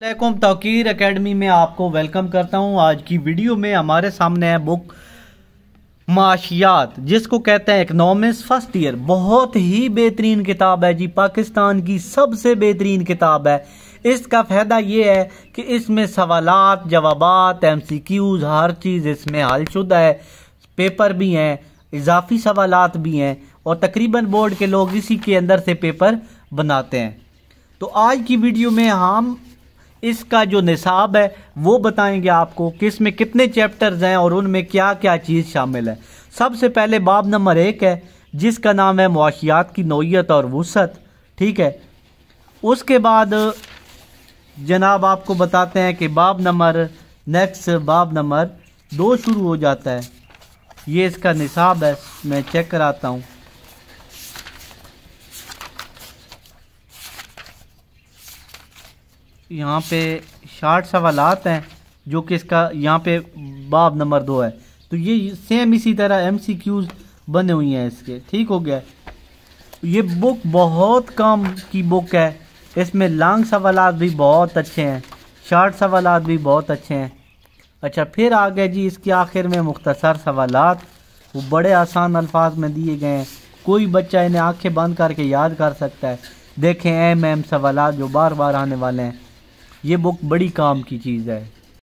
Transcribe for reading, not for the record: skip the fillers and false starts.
वालेकुम तौकीर एकेडमी में आपको वेलकम करता हूं। आज की वीडियो में हमारे सामने है बुक माशियात, जिसको कहते हैं इकनॉमिक्स फर्स्ट ईयर। बहुत ही बेहतरीन किताब है जी, पाकिस्तान की सबसे बेहतरीन किताब है। इसका फ़ायदा ये है कि इसमें सवालात जवाबात MCQs हर चीज़ इसमें हलशुदा है। पेपर भी हैं, इजाफी सवालात भी हैं और तकरीबन बोर्ड के लोग इसी के अंदर से पेपर बनाते हैं। तो आज की वीडियो में हम इसका जो निसाब है वो बताएंगे आपको कि इसमें कितने चैप्टर्स हैं और उनमें क्या क्या चीज़ शामिल है। सबसे पहले बाब नंबर 1 है जिसका नाम है मुआशियात की नौइयत और वुसअत। ठीक है, उसके बाद जनाब आपको बताते हैं कि बाब नंबर 2 शुरू हो जाता है। ये इसका निसाब है, मैं चेक कराता हूँ। यहाँ पे 60 सवालात हैं जो कि इसका यहाँ पे बाब नंबर 2 है। तो ये सेम इसी तरह MCQs बने हुई हैं इसके। ठीक हो गया। ये बुक बहुत काम की बुक है। इसमें लॉन्ग सवालात भी बहुत अच्छे हैं, शॉर्ट सवालात भी बहुत अच्छे हैं। अच्छा, फिर आ गए जी इसके आखिर में मुख्तसर सवालात। वो बड़े आसान अल्फाज में दिए गए हैं, कोई बच्चा इन्हें आंखें बंद करके याद कर सकता है। देखें एम सवालात जो बार बार आने वाले हैं। ये बुक बड़ी काम की चीज़ है।